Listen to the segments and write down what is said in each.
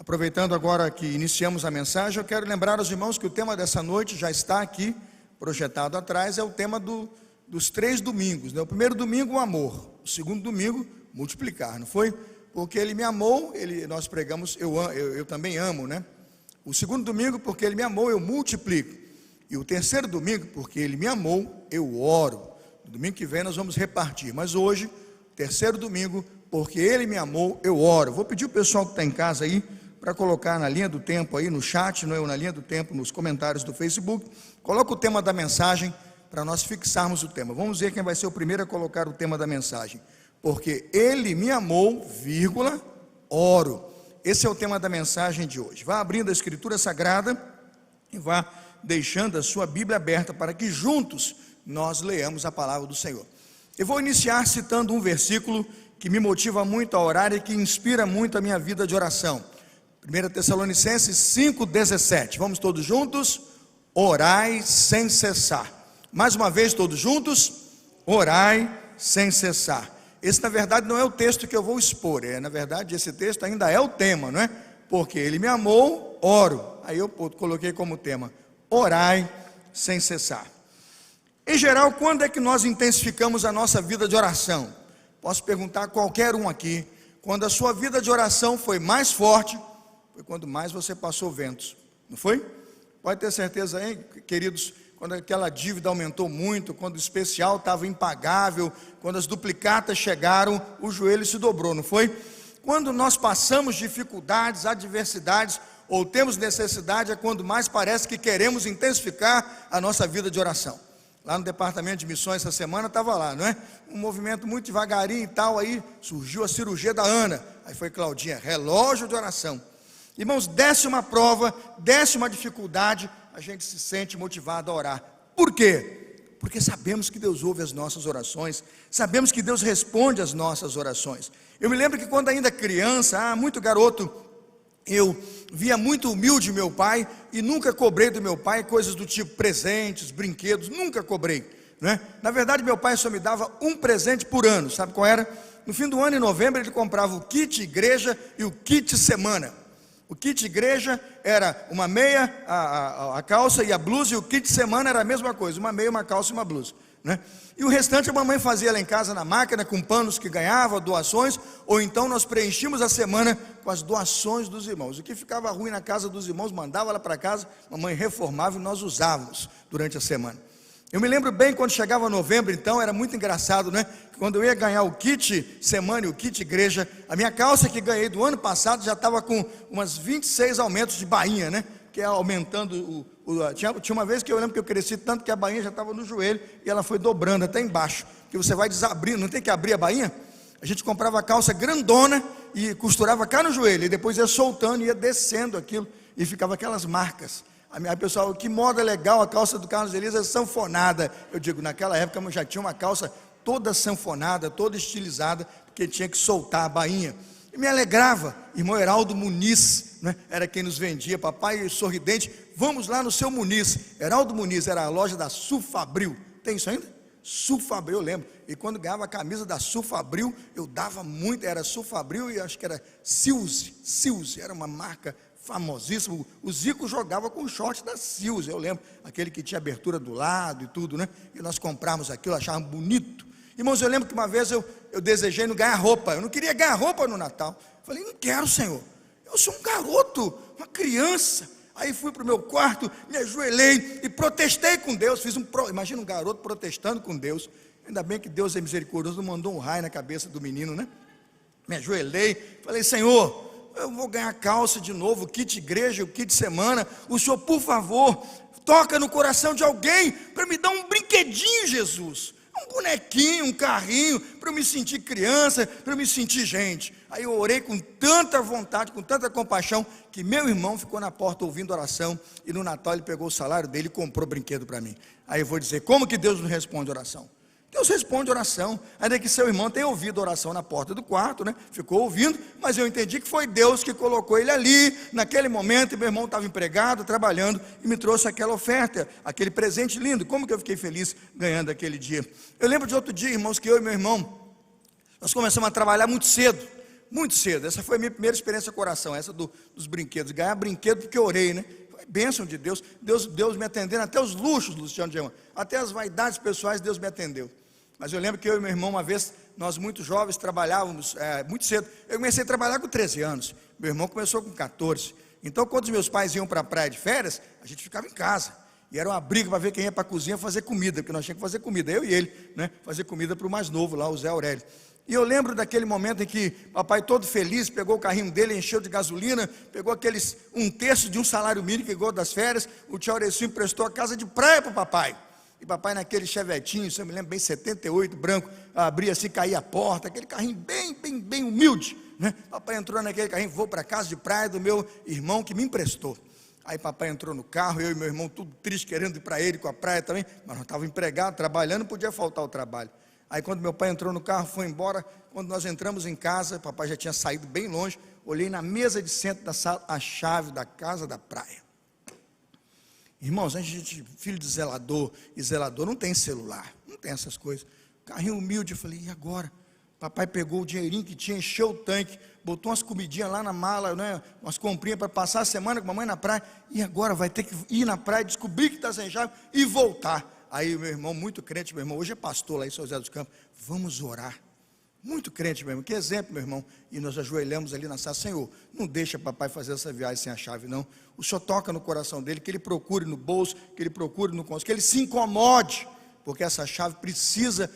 Aproveitando agora que iniciamos a mensagem, eu quero lembrar aos irmãos que o tema dessa noite já está aqui, projetado atrás, é o tema dos 3 domingos, né? O primeiro domingo, o amor. O segundo domingo, multiplicar, não foi? Porque ele me amou, nós pregamos, eu também amo, né? O segundo domingo, porque ele me amou, eu multiplico. E o terceiro domingo, porque ele me amou, eu oro. No domingo que vem nós vamos repartir, mas hoje, terceiro domingo, porque ele me amou, eu oro. Vou pedir o pessoal que está em casa aí, para colocar na linha do tempo aí, no chat, não é, na linha do tempo, nos comentários do Facebook, coloca o tema da mensagem, para nós fixarmos o tema. Vamos ver quem vai ser o primeiro a colocar o tema da mensagem. Porque ele me amou, vírgula, oro. Esse é o tema da mensagem de hoje. Vá abrindo a Escritura Sagrada e vá deixando a sua Bíblia aberta para que juntos nós leamos a palavra do Senhor. Eu vou iniciar citando um versículo que me motiva muito a orar e que inspira muito a minha vida de oração. 1 Tessalonicenses 5,17. Vamos todos juntos? Orai sem cessar. Mais uma vez todos juntos? Orai sem cessar. Esse na verdade não é o texto que eu vou expor, na verdade esse texto ainda é o tema, não é? Porque ele me amou, oro. Aí eu coloquei como tema, orai sem cessar. Em geral, quando é que nós intensificamos a nossa vida de oração? Posso perguntar a qualquer um aqui, quando a sua vida de oração foi mais forte, foi quando mais você passou ventos, não foi? Pode ter certeza, hein, queridos, quando aquela dívida aumentou muito, quando o especial estava impagável, quando as duplicatas chegaram, o joelho se dobrou, não foi? Quando nós passamos dificuldades, adversidades, ou temos necessidade, é quando mais parece que queremos intensificar a nossa vida de oração. Lá no departamento de missões essa semana, estava lá, não é? Um movimento muito devagarinho e tal, aí surgiu a cirurgia da Ana, aí foi Claudinha, relógio de oração. Irmãos, desce uma prova, desce uma dificuldade, a gente se sente motivado a orar. Por quê? Porque sabemos que Deus ouve as nossas orações, sabemos que Deus responde às nossas orações. Eu me lembro que quando ainda criança, muito garoto, eu via muito humilde meu pai e nunca cobrei do meu pai coisas do tipo presentes, brinquedos, nunca cobrei, né? Na verdade meu pai só me dava um presente por ano, sabe qual era? No fim do ano, em novembro, ele comprava o kit igreja e o kit semana. O kit igreja era uma meia, a calça e a blusa, e o kit semana era a mesma coisa, uma meia, uma calça e uma blusa, né? E o restante a mamãe fazia lá em casa na máquina, com panos que ganhava, doações, ou então nós preenchíamos a semana com as doações dos irmãos. O que ficava ruim na casa dos irmãos, mandava lá para casa, mamãe reformava e nós usávamos durante a semana. Eu me lembro bem quando chegava novembro, então, era muito engraçado, né? Quando eu ia ganhar o kit semana e o kit igreja, a minha calça que ganhei do ano passado já estava com umas 26 aumentos de bainha, né? Que é aumentando, tinha uma vez que eu lembro que eu cresci tanto que a bainha já estava no joelho e ela foi dobrando até embaixo, que você vai desabrindo, não tem que abrir a bainha? A gente comprava a calça grandona e costurava cá no joelho, e depois ia soltando, ia descendo aquilo, e ficava aquelas marcas. Aí pessoal, que moda legal, a calça do Carlos Elisa sanfonada. Eu digo, naquela época eu já tinha uma calça toda sanfonada, toda estilizada, porque tinha que soltar a bainha. E me alegrava, irmão Heraldo Muniz, né? Era quem nos vendia, papai sorridente, vamos lá no seu Muniz. Heraldo Muniz era a loja da Sulfabril, tem isso ainda? Sulfabril, eu lembro, e quando ganhava a camisa da Sulfabril, eu dava muito, era Sulfabril e acho que era Silze, era uma marca famosíssimo. O Zico jogava com o short da Silze, eu lembro, aquele que tinha abertura do lado e tudo, né? E nós compramos aquilo, achávamos bonito. Irmãos, eu lembro que uma vez eu desejei não ganhar roupa, eu não queria ganhar roupa no Natal. Falei, não quero, Senhor, eu sou um garoto, uma criança. Aí fui para o meu quarto, me ajoelhei e protestei com Deus. Imagina um garoto protestando com Deus. Ainda bem que Deus é misericordioso, não mandou um raio na cabeça do menino, né? Me ajoelhei, falei, Senhor, eu vou ganhar calça de novo, o kit igreja, o kit semana. O Senhor, por favor, toca no coração de alguém para me dar um brinquedinho, Jesus. Um bonequinho, um carrinho, para eu me sentir criança, para eu me sentir gente. Aí eu orei com tanta vontade, com tanta compaixão, que meu irmão ficou na porta ouvindo oração, e no Natal ele pegou o salário dele e comprou brinquedo para mim. Aí eu vou dizer, como que Deus não responde oração? Deus responde oração, ainda que seu irmão tenha ouvido oração na porta do quarto, né? Ficou ouvindo, mas eu entendi que foi Deus que colocou ele ali, naquele momento, e meu irmão estava empregado, trabalhando, e me trouxe aquela oferta, aquele presente lindo. Como que eu fiquei feliz ganhando aquele dia? Eu lembro de outro dia, irmãos, que eu e meu irmão, nós começamos a trabalhar muito cedo, muito cedo. Essa foi a minha primeira experiência com oração, essa dos brinquedos. Ganhar brinquedo porque eu orei, né? Foi bênção de Deus. Deus me atendendo, até os luxos, Luciano Diamant, até as vaidades pessoais, Deus me atendeu. Mas eu lembro que eu e meu irmão, uma vez, nós muito jovens, trabalhávamos muito cedo. Eu comecei a trabalhar com 13 anos, meu irmão começou com 14. Então, quando os meus pais iam para a praia de férias, a gente ficava em casa. E era uma briga para ver quem ia para a cozinha fazer comida, porque nós tínhamos que fazer comida, eu e ele, né? Fazer comida para o mais novo lá, o Zé Aurélio. E eu lembro daquele momento em que papai, todo feliz, pegou o carrinho dele, encheu de gasolina, pegou aqueles 1/3 de um salário mínimo que ganhou das férias. O tio Aurecinho emprestou a casa de praia para o papai. E papai, naquele chevetinho, se eu me lembro bem, 78, branco, abria assim, caía a porta, aquele carrinho bem humilde, né? Papai entrou naquele carrinho, vou para a casa de praia do meu irmão que me emprestou. Aí papai entrou no carro, eu e meu irmão tudo triste, querendo ir para ele com a praia também, mas nós estávamos empregados, trabalhando, não podia faltar o trabalho. Aí quando meu pai entrou no carro, foi embora, quando nós entramos em casa, papai já tinha saído bem longe, olhei na mesa de centro da sala, a chave da casa da praia. Irmãos, a gente, filho de zelador e zelador, não tem celular, não tem essas coisas. Carrinho humilde, eu falei, e agora? Papai pegou o dinheirinho que tinha, encheu o tanque, botou umas comidinhas lá na mala, né, umas comprinhas para passar a semana com a mamãe na praia, e agora vai ter que ir na praia, descobrir que está sem chave e voltar. Aí meu irmão, muito crente, meu irmão, hoje é pastor lá em São José dos Campos, vamos orar. Muito crente, meu irmão, que exemplo, meu irmão. E nós ajoelhamos ali na sala, Senhor, não deixa papai fazer essa viagem sem a chave, não. O Senhor toca no coração dele, que ele procure no bolso, que ele procure no conselho, que ele se incomode, porque essa chave precisa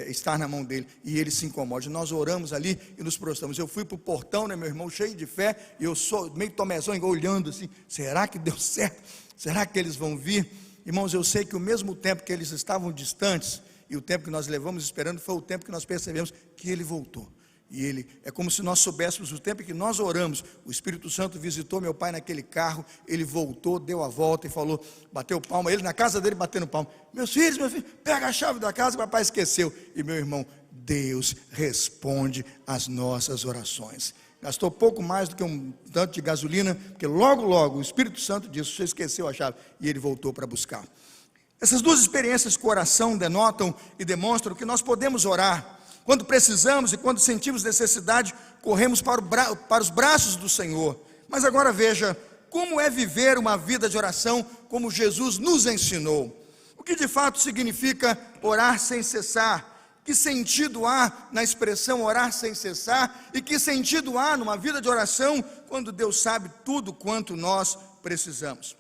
estar na mão dele, e ele se incomode. Nós oramos ali e nos prostramos. Eu fui para o portão, né, meu irmão, cheio de fé, e eu sou meio tomezão, olhando assim, será que deu certo? Será que eles vão vir? Irmãos, eu sei que o mesmo tempo que eles estavam distantes, e o tempo que nós levamos esperando, foi o tempo que nós percebemos que ele voltou. E ele, é como se nós soubéssemos o tempo que nós oramos, o Espírito Santo visitou meu pai naquele carro, ele voltou, deu a volta e falou, bateu palma, ele na casa dele batendo palma, meus filhos, pega a chave da casa, papai esqueceu. E meu irmão, Deus responde às nossas orações. Gastou pouco mais do que um tanto de gasolina, porque logo o Espírito Santo disse, você esqueceu a chave, e ele voltou para buscar. Essas duas experiências com oração denotam e demonstram que nós podemos orar. Quando precisamos e quando sentimos necessidade, corremos para os braços do Senhor. Mas agora veja, como é viver uma vida de oração como Jesus nos ensinou. O que de fato significa orar sem cessar? Que sentido há na expressão orar sem cessar? E que sentido há numa vida de oração quando Deus sabe tudo quanto nós precisamos?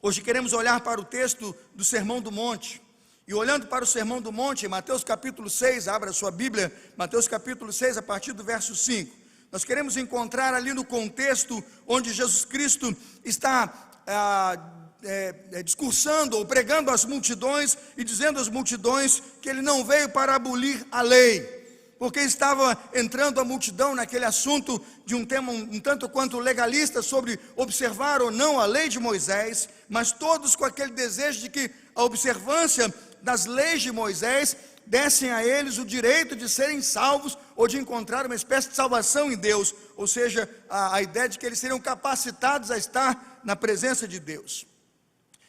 Hoje queremos olhar para o texto do Sermão do Monte. E olhando para o Sermão do Monte, em Mateus capítulo 6, abra a sua Bíblia, Mateus capítulo 6, a partir do verso 5. Nós queremos encontrar ali no contexto onde Jesus Cristo está discursando ou pregando às multidões e dizendo às multidões que ele não veio para abolir a lei, porque estava entrando a multidão naquele assunto de um tema um tanto quanto legalista sobre observar ou não a lei de Moisés, mas todos com aquele desejo de que a observância das leis de Moisés dessem a eles o direito de serem salvos ou de encontrar uma espécie de salvação em Deus, ou seja, a ideia de que eles seriam capacitados a estar na presença de Deus.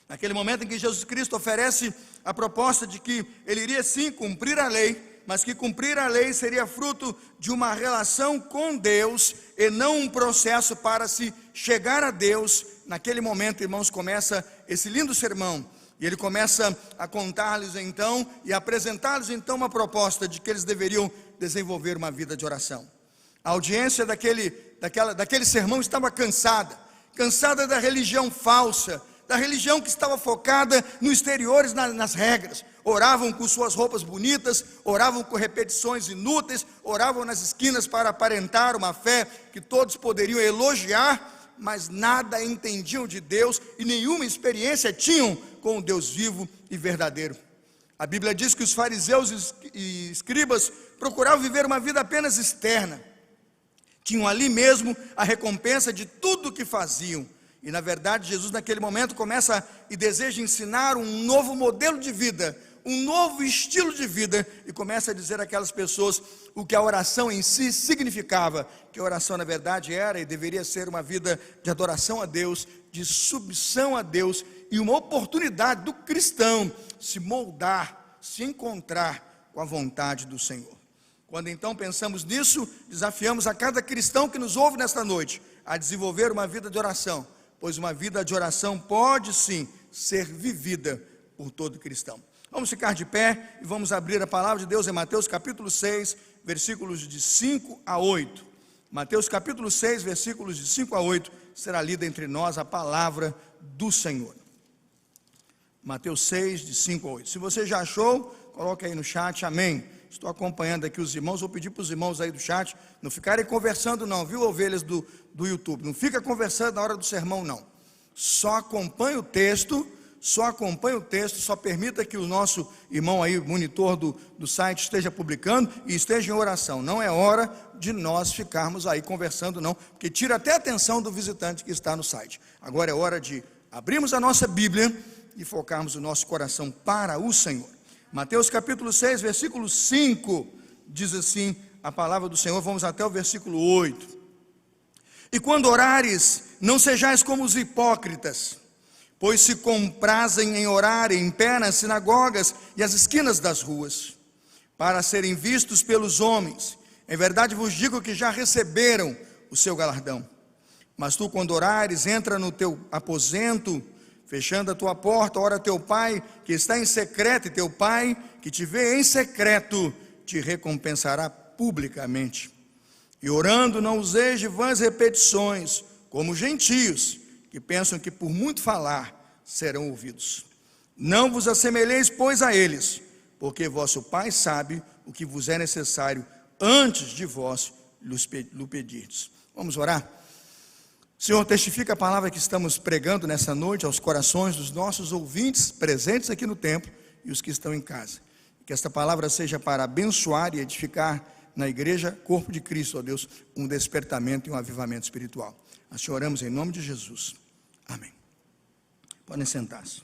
Naquele momento em que Jesus Cristo oferece a proposta de que ele iria sim cumprir a lei, mas que cumprir a lei seria fruto de uma relação com Deus e não um processo para se chegar a Deus. Naquele momento, irmãos, começa esse lindo sermão, e ele começa a contar-lhes então e apresentar-lhes então uma proposta de que eles deveriam desenvolver uma vida de oração. A audiência daquele sermão estava cansada da religião falsa, da religião que estava focada no exteriores, nas regras. Oravam com suas roupas bonitas, oravam com repetições inúteis, oravam nas esquinas para aparentar uma fé que todos poderiam elogiar, mas nada entendiam de Deus e nenhuma experiência tinham com o Deus vivo e verdadeiro. A Bíblia diz que os fariseus e escribas procuravam viver uma vida apenas externa, tinham ali mesmo a recompensa de tudo o que faziam. E na verdade Jesus naquele momento começa e deseja ensinar um novo modelo de vida, um novo estilo de vida, e começa a dizer àquelas pessoas o que a oração em si significava, que a oração na verdade era e deveria ser uma vida de adoração a Deus, de submissão a Deus, e uma oportunidade do cristão se moldar, se encontrar com a vontade do Senhor. Quando então pensamos nisso, desafiamos a cada cristão que nos ouve nesta noite a desenvolver uma vida de oração, pois uma vida de oração pode sim ser vivida por todo cristão. Vamos ficar de pé e vamos abrir a palavra de Deus em Mateus capítulo 6, versículos de 5 a 8. Mateus capítulo 6, versículos de 5 a 8, será lida entre nós a palavra do Senhor. Mateus 6, de 5 a 8. Se você já achou, coloque aí no chat, amém. Estou acompanhando aqui os irmãos, vou pedir para os irmãos aí do chat não ficarem conversando não, viu, ovelhas do YouTube? Não fica conversando na hora do sermão não. Só acompanhe o texto, só permita que o nosso irmão aí, monitor do site, esteja publicando e esteja em oração. Não é hora de nós ficarmos aí conversando não, porque tira até a atenção do visitante que está no site. Agora é hora de abrirmos a nossa Bíblia e focarmos o nosso coração para o Senhor. Mateus capítulo 6, versículo 5, diz assim a palavra do Senhor, vamos até o versículo 8. E quando orares, não sejais como os hipócritas, pois se comprazem em orar em pé nas sinagogas e às esquinas das ruas, para serem vistos pelos homens. Em verdade vos digo que já receberam o seu galardão. Mas tu, quando orares, entra no teu aposento, fechando a tua porta, ora teu pai que está em secreto, e teu pai que te vê em secreto te recompensará publicamente. E orando não useis de vãs repetições, como gentios, que pensam que por muito falar serão ouvidos. Não vos assemelheis, pois, a eles, porque vosso Pai sabe o que vos é necessário antes de vós lhe pedirdes. Vamos orar? Senhor, testifica a palavra que estamos pregando nessa noite aos corações dos nossos ouvintes presentes aqui no templo e os que estão em casa. Que esta palavra seja para abençoar e edificar na igreja, corpo de Cristo, ó Deus, um despertamento e um avivamento espiritual. Assim oramos em nome de Jesus. Amém. Podem sentar-se.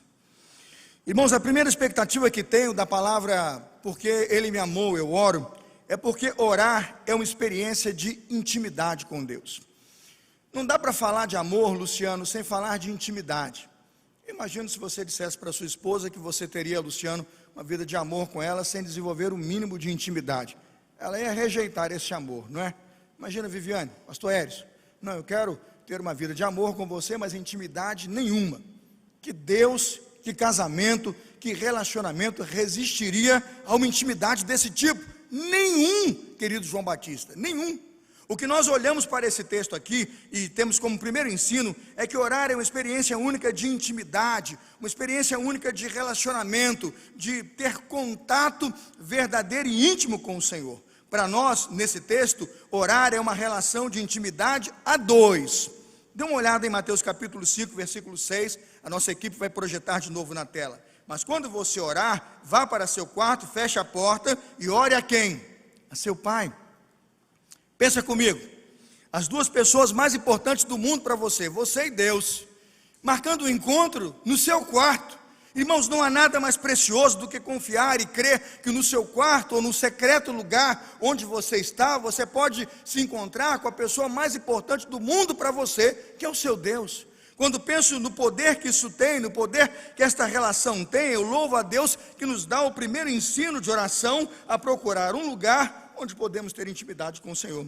Irmãos, a primeira expectativa que tenho da palavra, porque Ele me amou, eu oro, é porque orar é uma experiência de intimidade com Deus. Não dá para falar de amor, Luciano, sem falar de intimidade. Imagino se você dissesse para sua esposa que você teria, Luciano, uma vida de amor com ela, sem desenvolver o mínimo de intimidade. Ela ia rejeitar esse amor, não é? Imagina, Viviane, pastor Eris, não, eu quero ter uma vida de amor com você, mas intimidade nenhuma. Que Deus, que casamento, que relacionamento resistiria a uma intimidade desse tipo? Nenhum, querido João Batista, nenhum. O que nós olhamos para esse texto aqui e temos como primeiro ensino é que orar é uma experiência única de intimidade, uma experiência única de relacionamento, de ter contato verdadeiro e íntimo com o Senhor. Para nós, nesse texto, orar é uma relação de intimidade a dois. Dê uma olhada em Mateus capítulo 5, versículo 6, a nossa equipe vai projetar de novo na tela. Mas quando você orar, vá para seu quarto, feche a porta e ore a quem? A seu pai. Pensa comigo, as duas pessoas mais importantes do mundo para você, você e Deus, marcando o encontro no seu quarto. Irmãos, não há nada mais precioso do que confiar e crer que no seu quarto ou no secreto lugar onde você está, você pode se encontrar com a pessoa mais importante do mundo para você, que é o seu Deus. Quando penso no poder que isso tem, no poder que esta relação tem, eu louvo a Deus que nos dá o primeiro ensino de oração a procurar um lugar onde podemos ter intimidade com o Senhor.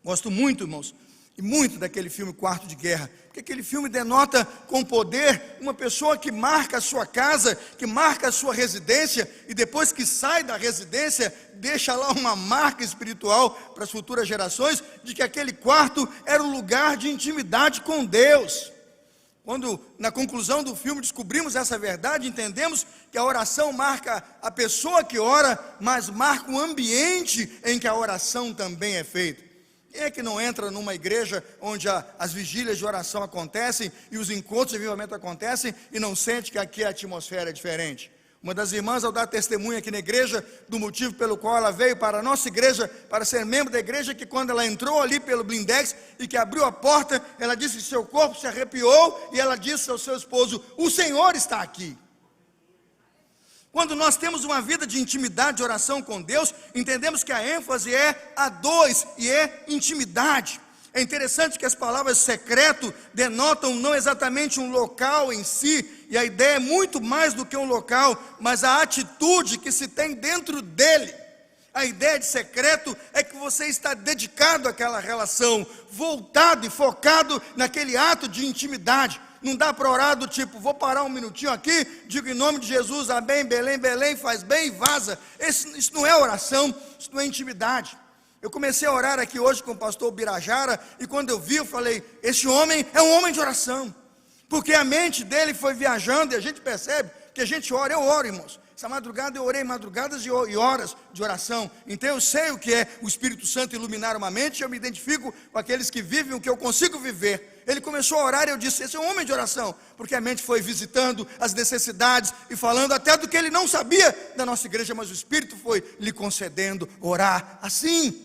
Gosto muito, irmãos, e muito daquele filme Quarto de Guerra, porque aquele filme denota com poder uma pessoa que marca a sua casa, que marca a sua residência, e depois que sai da residência, deixa lá uma marca espiritual para as futuras gerações, de que aquele quarto era um lugar de intimidade com Deus. Quando, na conclusão do filme, descobrimos essa verdade, entendemos que a oração marca a pessoa que ora, mas marca o ambiente em que a oração também é feita. Quem é que não entra numa igreja onde as vigílias de oração acontecem e os encontros de avivamento acontecem e não sente que aqui a atmosfera é diferente? Uma das irmãs, ao dar testemunho aqui na igreja, do motivo pelo qual ela veio para a nossa igreja, para ser membro da igreja, que quando ela entrou ali pelo blindex e que abriu a porta, ela disse que seu corpo se arrepiou e ela disse ao seu esposo: o Senhor está aqui. Quando nós temos uma vida de intimidade, de oração com Deus, entendemos que a ênfase é a dois e é intimidade. É interessante que as palavras secreto denotam não exatamente um local em si, e a ideia é muito mais do que um local, mas a atitude que se tem dentro dele. A ideia de secreto é que você está dedicado àquela relação, voltado e focado naquele ato de intimidade. Não dá para orar do tipo, vou parar um minutinho aqui, digo em nome de Jesus, amém, Belém, Belém, faz bem e vaza. Isso não é oração, isso não é intimidade. Eu comecei a orar aqui hoje com o pastor Birajara, e quando eu vi, eu falei, esse homem é um homem de oração, porque a mente dele foi viajando, e a gente percebe que a gente ora. Eu oro, irmãos. Essa madrugada eu orei madrugadas e horas de oração. Então eu sei o que é o Espírito Santo iluminar uma mente. Eu me identifico com aqueles que vivem o que eu consigo viver. Ele começou a orar e eu disse, esse é um homem de oração, porque a mente foi visitando as necessidades e falando até do que ele não sabia da nossa igreja, mas o Espírito foi lhe concedendo orar assim.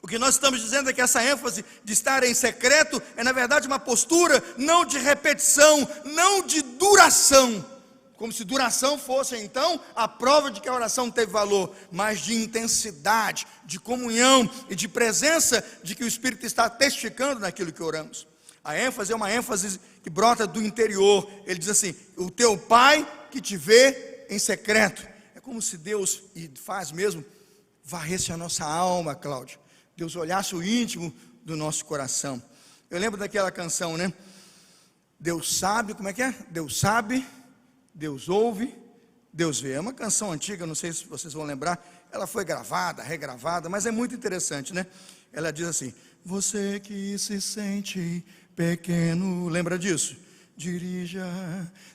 O que nós estamos dizendo é que essa ênfase de estar em secreto é na verdade uma postura não de repetição, não de duração, como se duração fosse então a prova de que a oração teve valor, mas de intensidade, de comunhão e de presença de que o Espírito está testificando naquilo que oramos. A ênfase é uma ênfase que brota do interior. Ele diz assim, o teu Pai que te vê em secreto. É como se Deus, e faz mesmo, varresse a nossa alma, Cláudio. Deus olhasse o íntimo do nosso coração. Eu lembro daquela canção, né? Deus sabe, como é que é? Deus sabe, Deus ouve, Deus vê. É uma canção antiga, não sei se vocês vão lembrar. Ela foi gravada, regravada, mas é muito interessante, né? Ela diz assim, você que se sente pequeno, lembra disso? Dirija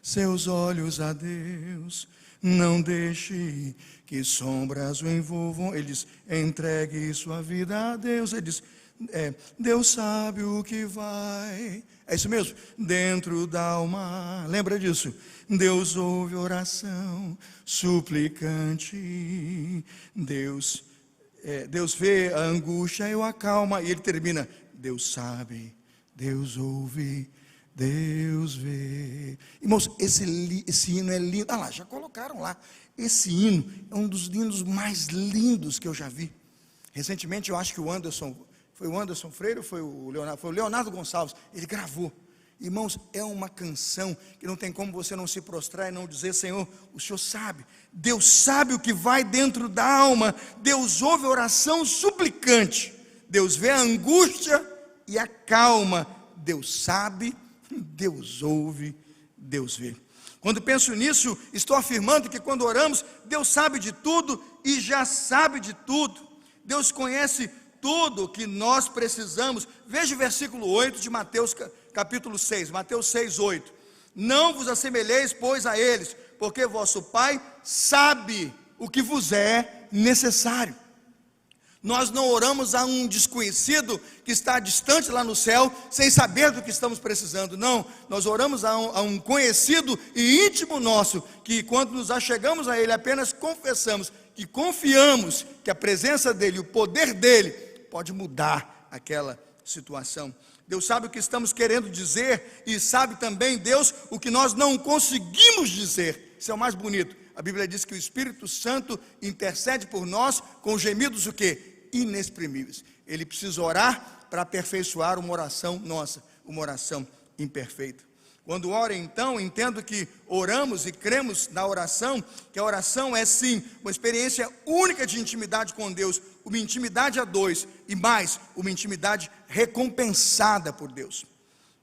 seus olhos a Deus, não deixe que sombras o envolvam. Ele diz, entregue sua vida a Deus. Ele diz, Deus sabe o que vai, é isso mesmo, dentro da alma, lembra disso? Deus ouve oração suplicante, Deus vê a angústia e o acalma. E ele termina, Deus sabe, Deus ouve, Deus vê. Irmãos, esse hino é lindo. Ah lá, já colocaram lá. Esse hino é um dos hinos mais lindos que eu já vi. Recentemente eu acho que foi o Anderson Freire, foi o Leonardo Gonçalves, ele gravou. Irmãos, é uma canção que não tem como você não se prostrar e não dizer, Senhor, o Senhor sabe. Deus sabe o que vai dentro da alma. Deus ouve a oração suplicante. Deus vê a angústia e acalma. Deus sabe, Deus ouve, Deus vê. Quando penso nisso, estou afirmando que quando oramos, Deus sabe de tudo e já sabe de tudo. Deus conhece tudo o que nós precisamos. Veja o versículo 8 de Mateus capítulo 6, Mateus 6, 8. Não vos assemelheis, pois, a eles, porque vosso Pai sabe o que vos é necessário. Nós não oramos a um desconhecido que está distante lá no céu, sem saber do que estamos precisando. Não, nós oramos a um conhecido e íntimo nosso, que quando nos achegamos a Ele, apenas confessamos que confiamos que a presença dEle, o poder dEle, pode mudar aquela situação. Deus sabe o que estamos querendo dizer, e sabe também, Deus, o que nós não conseguimos dizer. Isso é o mais bonito. A Bíblia diz que o Espírito Santo intercede por nós com gemidos o quê? Inexprimíveis. Ele precisa orar para aperfeiçoar uma oração nossa, uma oração imperfeita. Quando oro, então, entendo que oramos e cremos na oração, que a oração é sim uma experiência única de intimidade com Deus, uma intimidade a dois, e mais, uma intimidade recompensada por Deus.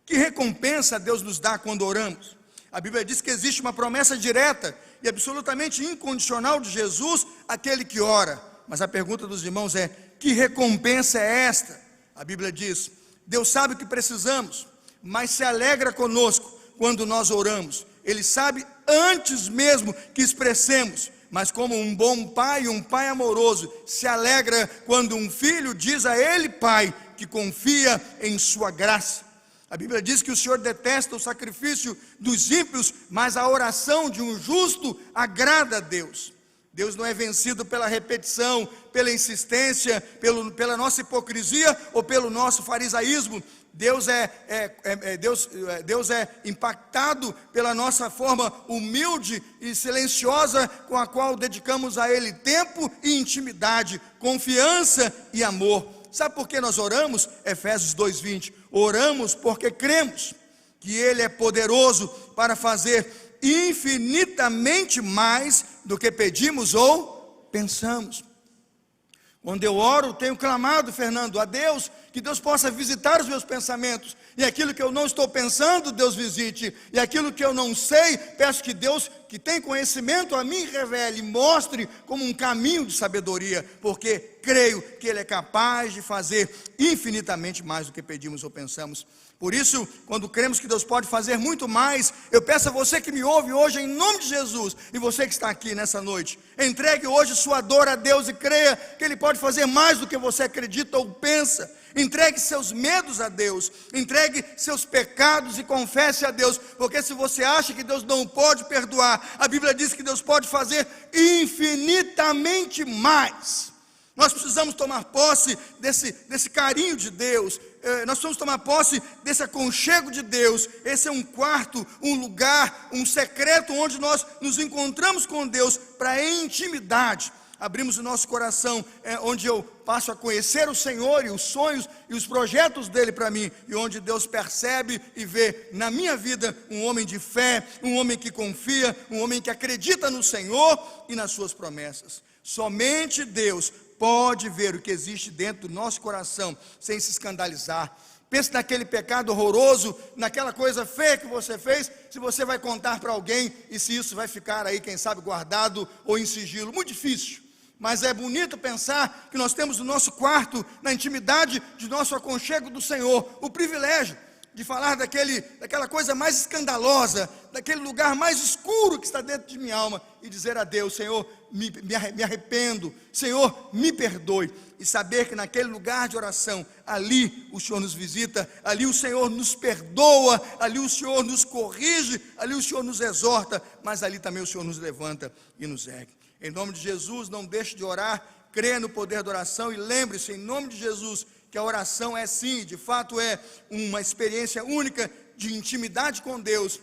Que recompensa Deus nos dá quando oramos? A Bíblia diz que existe uma promessa direta e absolutamente incondicional de Jesus àquele que ora. Mas a pergunta dos irmãos é, que recompensa é esta? A Bíblia diz, Deus sabe o que precisamos, mas se alegra conosco quando nós oramos. Ele sabe antes mesmo que expressemos, mas como um bom pai, um pai amoroso, se alegra quando um filho diz a ele, pai, que confia em sua graça. A Bíblia diz que o Senhor detesta o sacrifício dos ímpios, mas a oração de um justo agrada a Deus. Deus não é vencido pela repetição, pela insistência, pela nossa hipocrisia ou pelo nosso farisaísmo. Deus é impactado pela nossa forma humilde e silenciosa com a qual dedicamos a Ele tempo e intimidade, confiança e amor. Sabe por que nós oramos? Efésios 2:20. Oramos porque cremos que Ele é poderoso para fazer infinitamente mais do que pedimos ou pensamos. Quando eu oro, tenho clamado, Fernando, a Deus, que Deus possa visitar os meus pensamentos, e aquilo que eu não estou pensando, Deus visite, e aquilo que eu não sei, peço que Deus, que tem conhecimento, a mim revele, mostre como um caminho de sabedoria, porque creio que Ele é capaz de fazer infinitamente mais do que pedimos ou pensamos. Por isso, quando cremos que Deus pode fazer muito mais, eu peço a você que me ouve hoje, em nome de Jesus, e você que está aqui nessa noite, entregue hoje sua dor a Deus e creia que Ele pode fazer mais do que você acredita ou pensa. Entregue seus medos a Deus, entregue seus pecados e confesse a Deus, porque se você acha que Deus não pode perdoar, a Bíblia diz que Deus pode fazer infinitamente mais. Nós precisamos tomar posse desse carinho de Deus, nós precisamos tomar posse desse aconchego de Deus. Esse é um quarto, um lugar, um secreto onde nós nos encontramos com Deus para intimidade. Abrimos o nosso coração, onde eu passo a conhecer o Senhor e os sonhos e os projetos dEle para mim, e onde Deus percebe e vê na minha vida um homem de fé, um homem que confia, um homem que acredita no Senhor e nas suas promessas. Somente Deus pode ver o que existe dentro do nosso coração, sem se escandalizar. Pense naquele pecado horroroso, naquela coisa feia que você fez, se você vai contar para alguém, e se isso vai ficar aí, quem sabe, guardado ou em sigilo. Muito difícil, mas é bonito pensar que nós temos no nosso quarto, na intimidade de nosso aconchego do Senhor, o privilégio de falar daquela coisa mais escandalosa, daquele lugar mais escuro que está dentro de minha alma, e dizer a Deus: Senhor, me arrependo, Senhor, me perdoe, e saber que naquele lugar de oração, ali o Senhor nos visita, ali o Senhor nos perdoa, ali o Senhor nos corrige, ali o Senhor nos exorta, mas ali também o Senhor nos levanta e nos ergue. Em nome de Jesus, não deixe de orar, creia no poder da oração, e lembre-se, em nome de Jesus, que a oração é sim, de fato é uma experiência única de intimidade com Deus,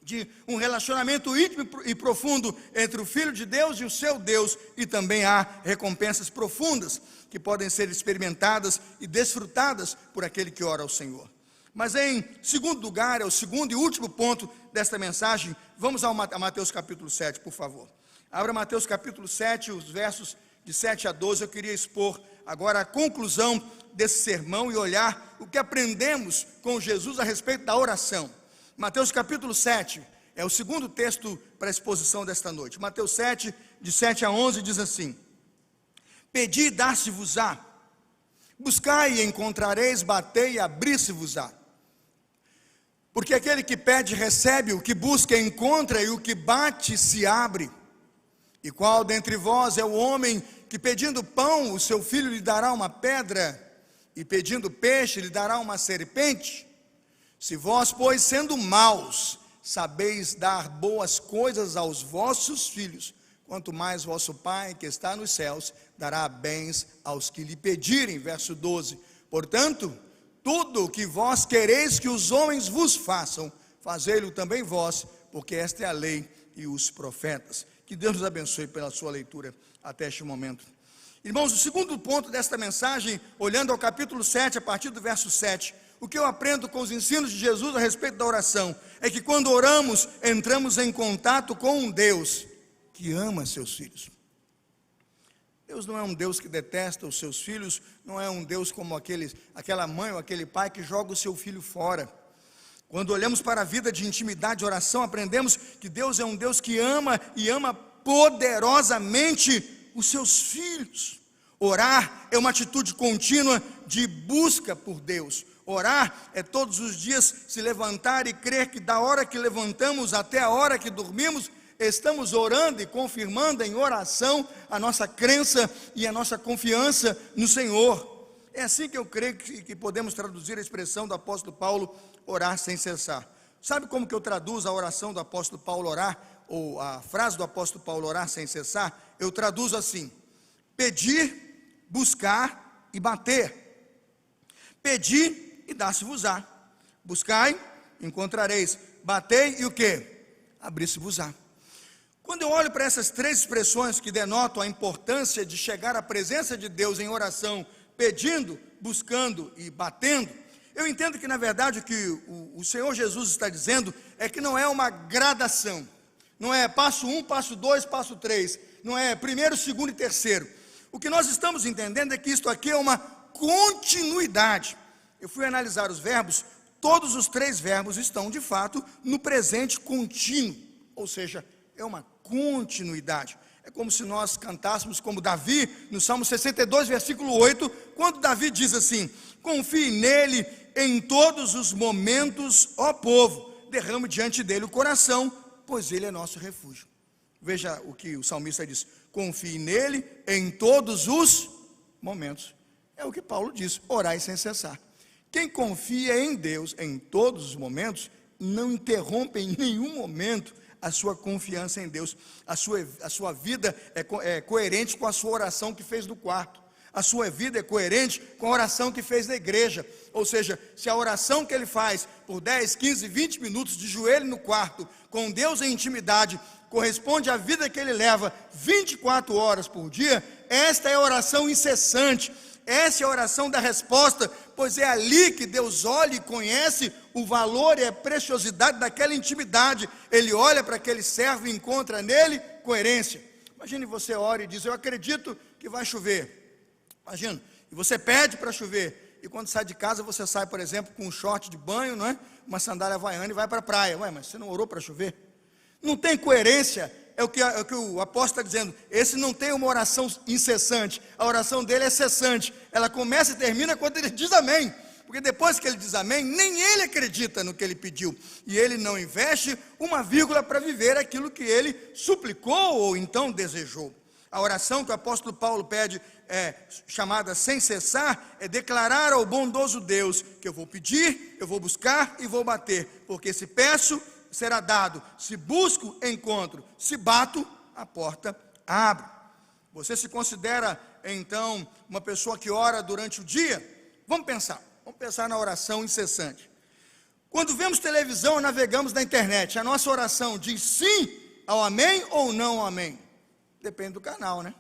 de um relacionamento íntimo e profundo entre o Filho de Deus e o seu Deus, e também há recompensas profundas que podem ser experimentadas e desfrutadas por aquele que ora ao Senhor. Mas em segundo lugar, é o segundo e último ponto desta mensagem, vamos a Mateus capítulo 7, por favor. Abra Mateus capítulo 7, os versos de 7 a 12, eu queria expor agora a conclusão desse sermão e olhar o que aprendemos com Jesus a respeito da oração. Mateus capítulo 7, é o segundo texto para a exposição desta noite. Mateus 7, de 7 a 11, diz assim: Pedi e dar-se-vos-á, buscai e encontrareis, batei e abrir-se-vos-á. Porque aquele que pede recebe, o que busca encontra, e o que bate se abre. E qual dentre vós é o homem que pedindo pão, o seu filho lhe dará uma pedra, e pedindo peixe lhe dará uma serpente? Se vós, pois, sendo maus, sabeis dar boas coisas aos vossos filhos, quanto mais vosso Pai que está nos céus dará bens aos que lhe pedirem. Verso 12, portanto, tudo o que vós quereis que os homens vos façam, fazei-lo também vós, porque esta é a lei e os profetas. Que Deus nos abençoe pela sua leitura até este momento. Irmãos, o segundo ponto desta mensagem, olhando ao capítulo 7, a partir do verso 7, o que eu aprendo com os ensinos de Jesus a respeito da oração, é que quando oramos, entramos em contato com um Deus que ama seus filhos. Deus não é um Deus que detesta os seus filhos, não é um Deus como aquela mãe ou aquele pai que joga o seu filho fora. Quando olhamos para a vida de intimidade e oração, aprendemos que Deus é um Deus que ama e ama poderosamente os seus filhos. Orar é uma atitude contínua de busca por Deus. Orar é todos os dias se levantar e crer que da hora que levantamos até a hora que dormimos, estamos orando e confirmando em oração a nossa crença e a nossa confiança no Senhor. É assim que eu creio que podemos traduzir a expressão do apóstolo Paulo, orar sem cessar. Sabe como que eu traduzo a oração do apóstolo Paulo, orar, ou a frase do apóstolo Paulo, orar sem cessar? Eu traduzo assim: pedir, buscar e bater. Pedir e dar-se-vos-á. Buscai, encontrareis. Batei e o quê? Abrir-se-vos-á. Quando eu olho para essas três expressões que denotam a importância de chegar à presença de Deus em oração, pedindo, buscando e batendo, eu entendo que na verdade o que o Senhor Jesus está dizendo é que não é uma gradação, não é passo 1, passo 2, passo 3, não é primeiro, segundo e terceiro. O que nós estamos entendendo é que isto aqui é uma continuidade. Eu fui analisar os verbos, todos os 3 verbos estão de fato no presente contínuo, ou seja, é uma continuidade. É como se nós cantássemos como Davi, no Salmo 62, versículo 8, quando Davi diz assim: confie nele em todos os momentos, ó povo, derrame diante dele o coração, pois ele é nosso refúgio. Veja o que o salmista diz: confie nele em todos os momentos. É o que Paulo diz: orai sem cessar. Quem confia em Deus em todos os momentos, não interrompe em nenhum momento a sua confiança em Deus. A sua vida é coerente com a sua oração que fez no quarto. A sua vida é coerente com a oração que fez na igreja. Ou seja, se a oração que ele faz por 10, 15, 20 minutos de joelho no quarto, com Deus em intimidade, corresponde à vida que ele leva 24 horas por dia, esta é a oração incessante. Essa é a oração da resposta, pois é ali que Deus olha e conhece o valor e a preciosidade daquela intimidade. Ele olha para aquele servo e encontra nele coerência. Imagine você ora e diz: eu acredito que vai chover. Imagina, e você pede para chover, e quando sai de casa você sai, por exemplo, com um short de banho, não é? Uma sandália havaiana e vai para a praia. Ué, mas você não orou para chover? Não tem coerência. É o que o apóstolo está dizendo. Esse não tem uma oração incessante. A oração dele é cessante. Ela começa e termina quando ele diz amém. Porque depois que ele diz amém, nem ele acredita no que ele pediu. E ele não investe uma vírgula para viver aquilo que ele suplicou ou então desejou. A oração que o apóstolo Paulo pede, chamada sem cessar, é declarar ao bondoso Deus que eu vou pedir, eu vou buscar e vou bater. Porque se peço, será dado, se busco, encontro, se bato, a porta abre. Você se considera então uma pessoa que ora durante o dia? Vamos pensar na oração incessante. Quando vemos televisão, navegamos na internet, a nossa oração diz sim ao amém ou não ao amém? Depende do canal, né?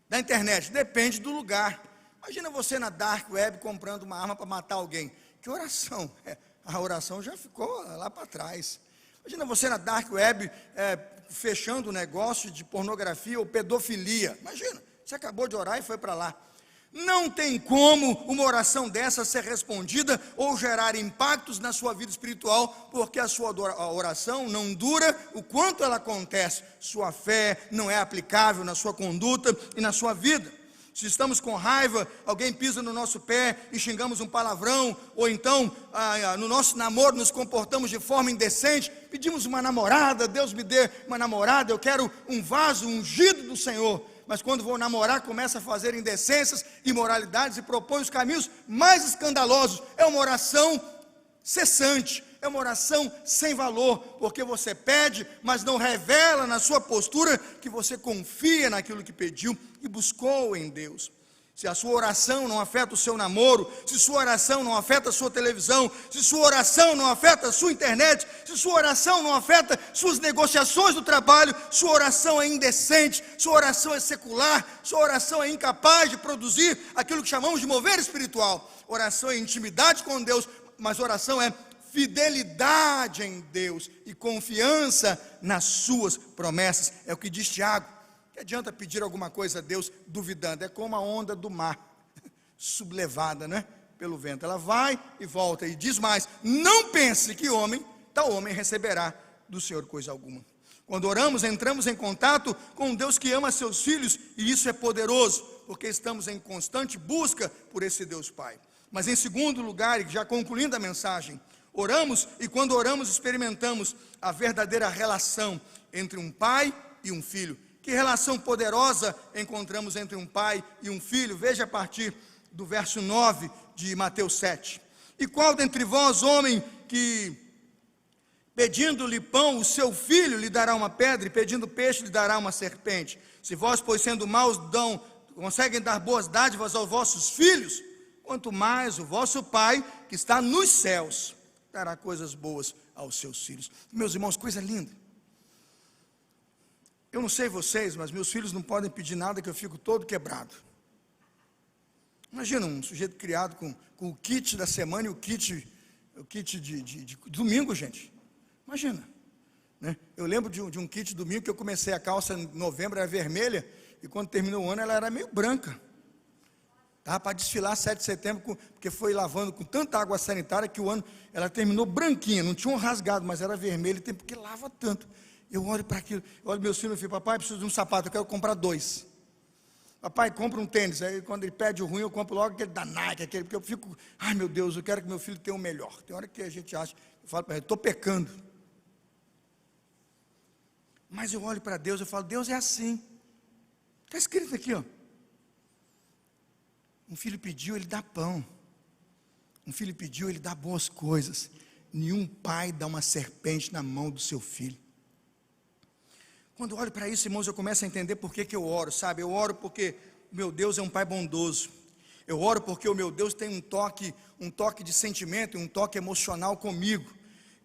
Da internet, depende do lugar. Imagina você na dark web comprando uma arma para matar alguém. Que oração? A oração já ficou lá para trás. Imagina você na dark web fechando um negócio de pornografia ou pedofilia. Imagina, você acabou de orar e foi para lá. Não tem como uma oração dessa ser respondida ou gerar impactos na sua vida espiritual, porque a sua oração não dura o quanto ela acontece. Sua fé não é aplicável na sua conduta e na sua vida. Se estamos com raiva, alguém pisa no nosso pé e xingamos um palavrão, ou então no nosso namoro nos comportamos de forma indecente, pedimos uma namorada, Deus me dê uma namorada, eu quero um vaso ungido do Senhor, mas quando vou namorar começa a fazer indecências, imoralidades e propõe os caminhos mais escandalosos. É uma oração cessante, é uma oração sem valor, porque você pede, mas não revela na sua postura que você confia naquilo que pediu e buscou em Deus. Se a sua oração não afeta o seu namoro, se sua oração não afeta a sua televisão, se sua oração não afeta a sua internet, se sua oração não afeta suas negociações do trabalho, sua oração é indecente, sua oração é secular, sua oração é incapaz de produzir aquilo que chamamos de mover espiritual. Oração é intimidade com Deus, mas oração é fidelidade em Deus e confiança nas suas promessas. É o que diz Tiago. Que adianta pedir alguma coisa a Deus duvidando? É como a onda do mar, sublevada, né, pelo vento. Ela vai e volta e diz mais: não pense que tal homem receberá do Senhor coisa alguma. Quando oramos, entramos em contato com um Deus que ama seus filhos, e isso é poderoso, porque estamos em constante busca por esse Deus Pai. Mas em segundo lugar, e já concluindo a mensagem, oramos, e quando oramos experimentamos a verdadeira relação entre um pai e um filho. Que relação poderosa encontramos entre um pai e um filho? Veja a partir do verso 9 de Mateus 7. E qual dentre vós, homem, que pedindo-lhe pão, o seu filho lhe dará uma pedra, e pedindo peixe lhe dará uma serpente? Se vós, pois sendo maus, conseguem dar boas dádivas aos vossos filhos, quanto mais o vosso Pai, que está nos céus, dará coisas boas aos seus filhos. Meus irmãos, coisa linda. Eu não sei vocês, mas meus filhos não podem pedir nada que eu fico todo quebrado. Imagina um sujeito criado com o kit da semana e o kit de domingo, gente. Imagina, né? Eu lembro de um kit domingo que eu comecei, a calça em novembro era vermelha, e quando terminou o ano ela era meio branca. Estava para desfilar 7 de setembro, porque foi lavando com tanta água sanitária que o ano, ela terminou branquinha, não tinha um rasgado, mas era vermelho, porque lava tanto. Eu olho para aquilo, eu olho meus filhos e falo, papai, preciso de um sapato, eu quero comprar 2. Papai, compra um tênis. Aí quando ele pede o ruim, eu compro logo aquele da Nike, aquele, porque eu fico, ai meu Deus, eu quero que meu filho tenha o melhor. Tem hora que a gente acha, eu falo para ele, estou pecando. Mas eu olho para Deus, eu falo, Deus é assim. Está escrito aqui, ó. Um filho pediu, ele dá pão. Um filho pediu, ele dá boas coisas. Nenhum pai dá uma serpente na mão do seu filho. Quando eu olho para isso, irmãos, eu começo a entender por que eu oro, sabe? Eu oro porque o meu Deus é um pai bondoso. Eu oro porque o meu Deus tem um toque de sentimento, um toque emocional comigo.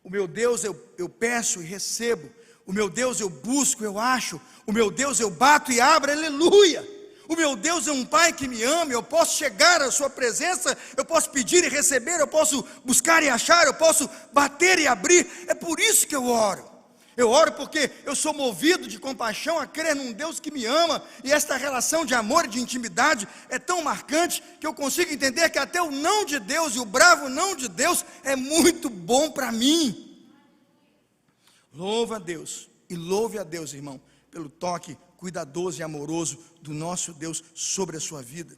O meu Deus eu peço e recebo. O meu Deus eu busco, eu acho. O meu Deus eu bato e abro, aleluia. O meu Deus é um pai que me ama, eu posso chegar à sua presença, eu posso pedir e receber, eu posso buscar e achar, eu posso bater e abrir. É por isso que eu oro. Eu oro porque eu sou movido de compaixão a crer num Deus que me ama, e esta relação de amor e de intimidade é tão marcante que eu consigo entender que até o não de Deus e o bravo não de Deus é muito bom para mim. Louva a Deus e louve a Deus, irmão, pelo toque cuidadoso e amoroso do nosso Deus sobre a sua vida.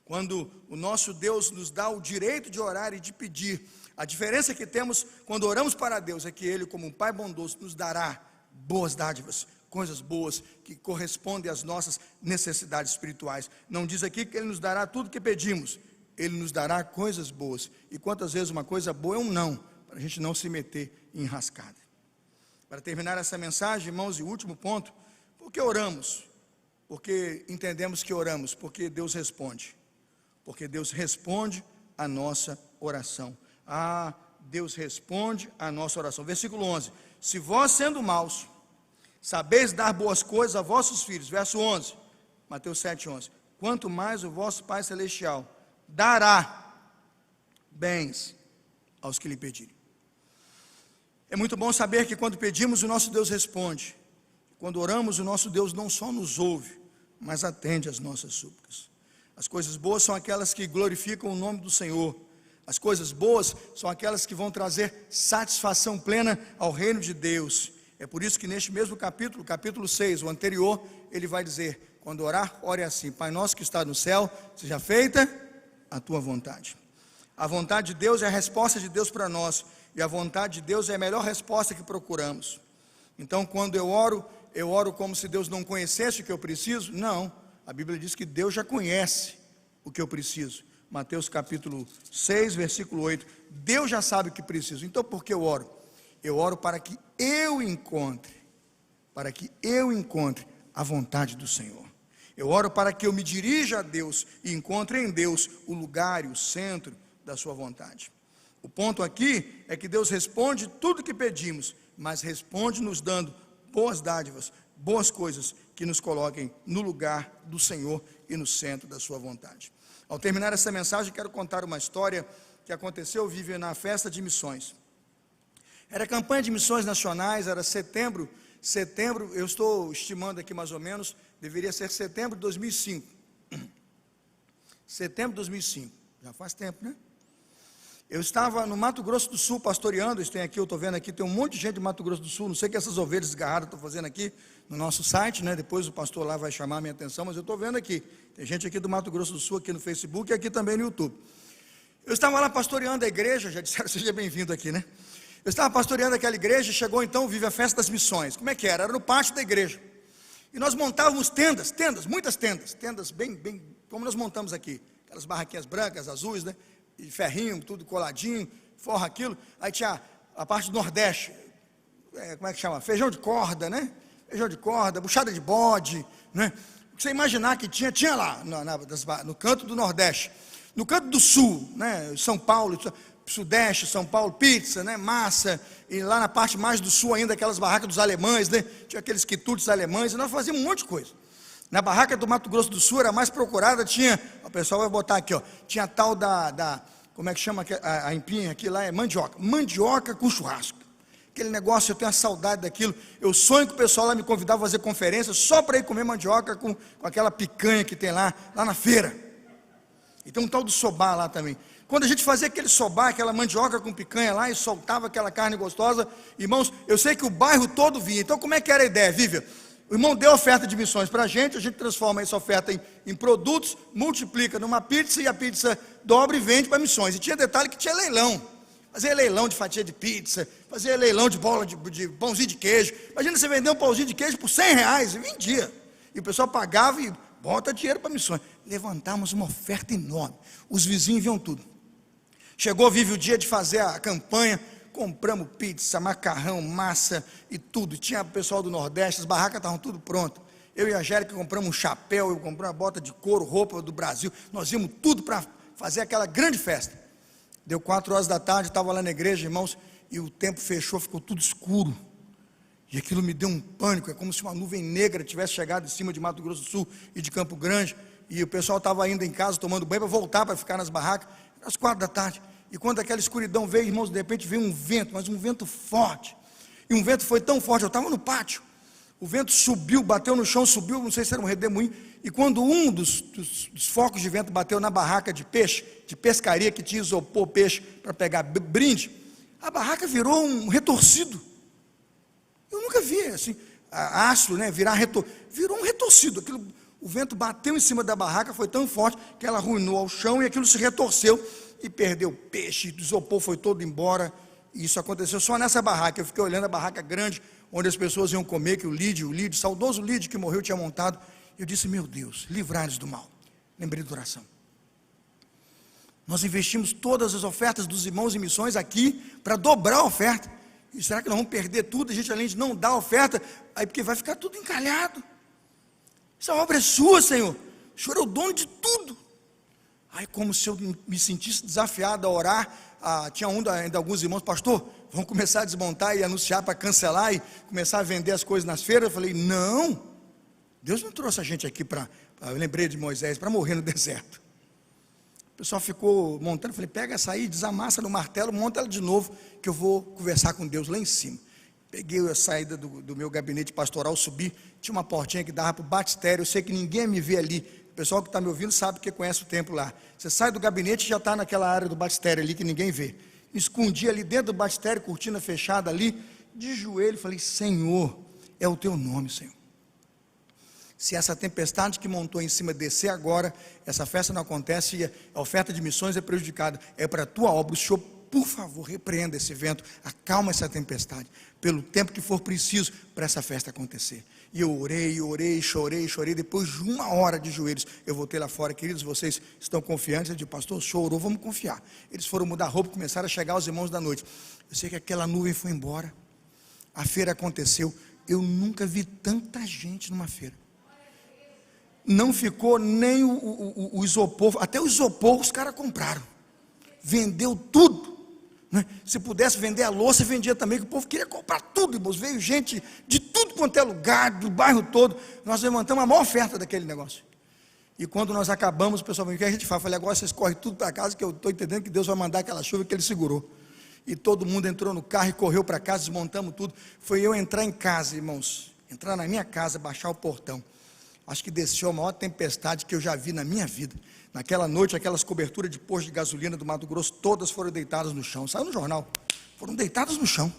Quando o nosso Deus nos dá o direito de orar e de pedir, a diferença que temos quando oramos para Deus é que Ele, como um Pai bondoso, nos dará boas dádivas, coisas boas que correspondem às nossas necessidades espirituais. Não diz aqui que Ele nos dará tudo o que pedimos, Ele nos dará coisas boas. E quantas vezes uma coisa boa é um não, para a gente não se meter em enrascada. Para terminar essa mensagem, irmãos, e o último ponto, por que oramos? Porque entendemos que oramos, porque Deus responde. Porque Deus responde a nossa oração. Ah, Deus responde a nossa oração. Versículo 11. Se vós sendo maus, sabeis dar boas coisas a vossos filhos. Verso 11. Mateus 7:11. Quanto mais o vosso Pai Celestial dará bens aos que lhe pedirem. É muito bom saber que quando pedimos, o nosso Deus responde. Quando oramos, o nosso Deus não só nos ouve, mas atende às nossas súplicas. As coisas boas são aquelas que glorificam o nome do Senhor. As coisas boas são aquelas que vão trazer satisfação plena ao reino de Deus. É por isso que neste mesmo capítulo, capítulo 6, o anterior, ele vai dizer, quando orar, ore assim: Pai nosso que está no céu, seja feita a tua vontade. A vontade de Deus é a resposta de Deus para nós, e a vontade de Deus é a melhor resposta que procuramos. Então, quando eu oro como se Deus não conhecesse o que eu preciso? Não, a Bíblia diz que Deus já conhece o que eu preciso. Mateus capítulo 6, versículo 8, Deus já sabe o que preciso. Então, por que eu oro? Eu oro para que eu encontre a vontade do Senhor. Eu oro para que eu me dirija a Deus e encontre em Deus o lugar e o centro da sua vontade. O ponto aqui é que Deus responde tudo o que pedimos, mas responde nos dando boas dádivas, boas coisas que nos coloquem no lugar do Senhor e no centro da sua vontade. Ao terminar essa mensagem, quero contar uma história que aconteceu, vive na festa de missões. Era campanha de missões nacionais, era setembro, eu estou estimando aqui mais ou menos, deveria ser setembro de 2005. Setembro de 2005, já faz tempo, né? Eu estava no Mato Grosso do Sul pastoreando, eu estou vendo aqui, tem um monte de gente de Mato Grosso do Sul, não sei o que essas ovelhas desgarradas estão fazendo aqui no nosso site, né? Depois o pastor lá vai chamar a minha atenção, mas eu estou vendo aqui, tem gente aqui do Mato Grosso do Sul, aqui no Facebook e aqui também no YouTube. Eu estava lá pastoreando a igreja, já disseram, seja bem-vindo aqui, né? Eu estava pastoreando aquela igreja, chegou então, vive a festa das missões. Como é que era? Era no pátio da igreja. E nós montávamos tendas, muitas tendas bem, como nós montamos aqui, aquelas barraquinhas brancas, azuis, né? E ferrinho, tudo coladinho, forra aquilo. Aí tinha a parte do Nordeste, como é que chama? Feijão de corda, né? Feijão de corda, buchada de bode, né? O que você imaginar que tinha lá, no canto do Nordeste. No canto do Sul, né? São Paulo, Sudeste, São Paulo, pizza, né? Massa. E lá na parte mais do Sul ainda, aquelas barracas dos alemães, né? Tinha aqueles quitutes alemães, e nós fazíamos um monte de coisa. Na barraca do Mato Grosso do Sul, era mais procurada, o pessoal vai botar aqui, ó, tinha a tal como é que chama a empinha aqui lá, é mandioca com churrasco. Aquele negócio, eu tenho a saudade daquilo. Eu sonho que o pessoal lá me convidava a fazer conferência só para ir comer mandioca com aquela picanha que tem lá na feira. E tem um tal do sobá lá também. Quando a gente fazia aquele sobá, aquela mandioca com picanha lá e soltava aquela carne gostosa, irmãos, eu sei que o bairro todo vinha. Então como é que era a ideia, Vivian? O irmão deu oferta de missões para a gente transforma essa oferta em produtos, multiplica numa pizza e a pizza dobra e vende para missões. E tinha detalhe que tinha leilão. Fazia leilão de fatia de pizza, fazia leilão de bola de pãozinho de queijo. Imagina você vender um pãozinho de queijo por R$100 e vendia. E o pessoal pagava e bota dinheiro para missões. Levantamos uma oferta enorme. Os vizinhos viam tudo. Chegou, vive o dia de fazer a campanha. Compramos pizza, macarrão, massa e tudo. Tinha o pessoal do Nordeste, as barracas estavam tudo pronto. Eu e a Angélica compramos um chapéu, eu comprei uma bota de couro, roupa do Brasil. Nós íamos tudo para fazer aquela grande festa. Deu 4 horas da tarde, estava lá na igreja, irmãos, e o tempo fechou, ficou tudo escuro. E aquilo me deu um pânico, é como se uma nuvem negra tivesse chegado em cima de Mato Grosso do Sul e de Campo Grande. E o pessoal estava ainda em casa tomando banho para voltar, para ficar nas barracas, às 4 da tarde. E quando aquela escuridão veio, irmãos, de repente veio um vento, mas um vento forte. E um vento foi tão forte, eu estava no pátio. O vento subiu, bateu no chão, subiu, não sei se era um redemoinho. E quando um dos focos de vento bateu na barraca de peixe, de pescaria, que tinha isopor peixe para pegar brinde, a barraca virou um retorcido. Eu nunca vi assim, aço, né, virou um retorcido. O vento bateu em cima da barraca, foi tão forte que ela arruinou ao chão e aquilo se retorceu e perdeu peixe, o isopor foi todo embora. E isso aconteceu só nessa barraca. Eu fiquei olhando a barraca grande, onde as pessoas iam comer, que o Lídio, saudoso Lídio que morreu, tinha montado. Eu disse, meu Deus, livrai-nos do mal. Lembrei da oração. Nós investimos todas as ofertas dos irmãos em missões aqui, para dobrar a oferta. E será que nós vamos perder tudo? A gente, além de não dar a oferta, aí porque vai ficar tudo encalhado. Essa obra é sua, Senhor. O Senhor é o dono de tudo. Aí, como se eu me sentisse desafiado a orar, tinha ainda alguns irmãos, pastor, vamos começar a desmontar e anunciar para cancelar e começar a vender as coisas nas feiras. Eu falei, não, Deus não trouxe a gente aqui eu lembrei de Moisés, para morrer no deserto. O pessoal ficou montando, eu falei, pega essa aí, desamassa no martelo, monta ela de novo, que eu vou conversar com Deus lá em cima. Peguei a saída do meu gabinete pastoral, subi, tinha uma portinha que dava para o batistério, eu sei que ninguém me vê ali. O pessoal que está me ouvindo sabe que conhece o templo lá. Você sai do gabinete e já está naquela área do batistério ali que ninguém vê. Me escondi ali dentro do batistério, cortina fechada ali, de joelho, falei, Senhor, é o teu nome, Senhor. Se essa tempestade que montou em cima descer agora, essa festa não acontece e a oferta de missões é prejudicada, é para a tua obra. O Senhor, por favor, repreenda esse vento, acalma essa tempestade, pelo tempo que for preciso para essa festa acontecer. E eu orei, chorei, depois de 1 hora de joelhos, eu voltei lá fora, queridos, vocês estão confiantes? Eu disse, pastor, chorou, vamos confiar. Eles foram mudar roupa, começaram a chegar os irmãos da noite. Eu sei que aquela nuvem foi embora, a feira aconteceu, eu nunca vi tanta gente numa feira. Não ficou nem o isopor, até o isopor os caras compraram, vendeu tudo, né? Se pudesse vender a louça, vendia também, que o povo queria comprar tudo, irmãos. Veio gente de tudo quanto é lugar, do bairro todo, nós levantamos a maior oferta daquele negócio, e quando nós acabamos, o pessoal falou, o que a gente faz? Eu falei, agora vocês correm tudo para casa, que eu estou entendendo que Deus vai mandar aquela chuva que Ele segurou, e todo mundo entrou no carro e correu para casa, desmontamos tudo. Foi eu entrar em casa, irmãos, entrar na minha casa, baixar o portão, acho que desceu a maior tempestade que eu já vi na minha vida. Naquela noite, aquelas coberturas de posto de gasolina do Mato Grosso, todas foram deitadas no chão. Saiu no jornal, foram deitadas no chão,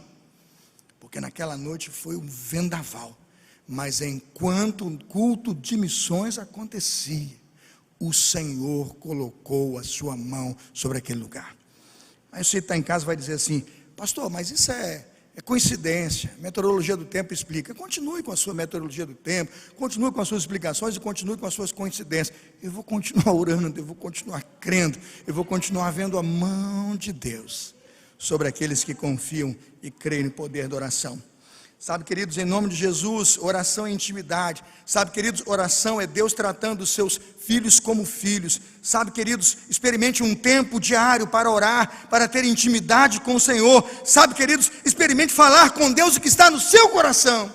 porque naquela noite foi um vendaval. Mas enquanto o culto de missões acontecia, o Senhor colocou a sua mão sobre aquele lugar. Aí você está em casa e vai dizer assim, pastor, mas isso é coincidência, meteorologia do tempo explica. Continue com a sua meteorologia do tempo, continue com as suas explicações e continue com as suas coincidências. Eu vou continuar orando, eu vou continuar crendo, eu vou continuar vendo a mão de Deus sobre aqueles que confiam e creem no poder da oração. Sabe, queridos, em nome de Jesus, oração é intimidade. Sabe, queridos, oração é Deus tratando os seus filhos como filhos. Sabe, queridos, experimente um tempo diário para orar, para ter intimidade com o Senhor. Sabe, queridos, experimente falar com Deus o que está no seu coração.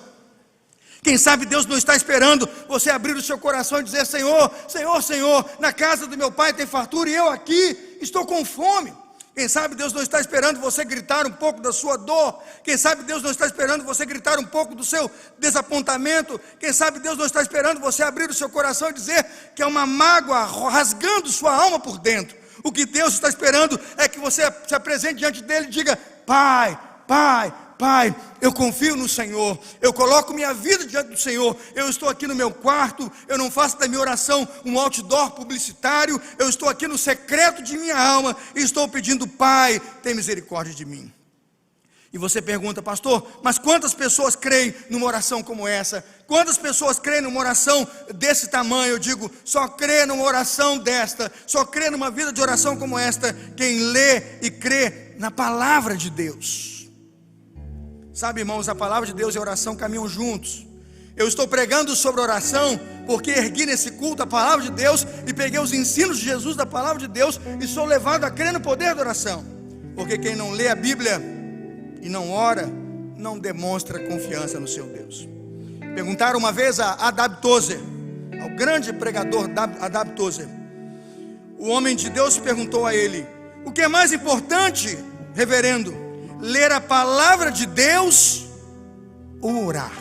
Quem sabe Deus não está esperando você abrir o seu coração e dizer, Senhor, Senhor, Senhor, na casa do meu pai tem fartura e eu aqui estou com fome. Quem sabe Deus não está esperando você gritar um pouco da sua dor. Quem sabe Deus não está esperando você gritar um pouco do seu desapontamento. Quem sabe Deus não está esperando você abrir o seu coração e dizer que é uma mágoa rasgando sua alma por dentro. O que Deus está esperando é que você se apresente diante dele e diga: Pai, Pai, Pai, eu confio no Senhor, eu coloco minha vida diante do Senhor, eu estou aqui no meu quarto, eu não faço da minha oração um outdoor publicitário, eu estou aqui no secreto de minha alma e estou pedindo: Pai, tem misericórdia de mim. E você pergunta: pastor, mas quantas pessoas creem numa oração como essa? Quantas pessoas creem numa oração desse tamanho? Eu digo: só crê numa oração desta, só crê numa vida de oração como esta quem lê e crê na palavra de Deus. Sabe, irmãos, a palavra de Deus e a oração caminham juntos. Eu estou pregando sobre oração porque ergui nesse culto a palavra de Deus e peguei os ensinos de Jesus da palavra de Deus e sou levado a crer no poder da oração. Porque quem não lê a Bíblia e não ora, não demonstra confiança no seu Deus. Perguntaram uma vez a Adab Tozer, ao grande pregador Adab Tozer. O homem de Deus perguntou a ele: o que é mais importante, reverendo? Ler a palavra de Deus ou orar?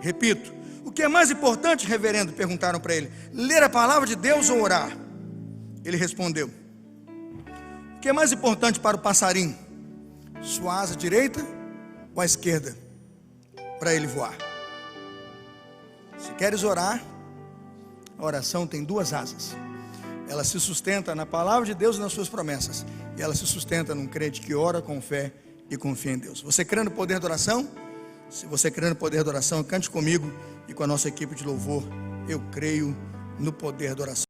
Repito, o que é mais importante, reverendo? Perguntaram para ele: ler a palavra de Deus ou orar? Ele respondeu: o que é mais importante para o passarinho? Sua asa direita ou a esquerda para ele voar? Se queres orar, a oração tem duas asas. Ela se sustenta na palavra de Deus e nas suas promessas, e ela se sustenta num crente que ora com fé e confia em Deus. Você crê no poder da oração? Se você crê no poder da oração, cante comigo e com a nossa equipe de louvor: eu creio no poder da oração.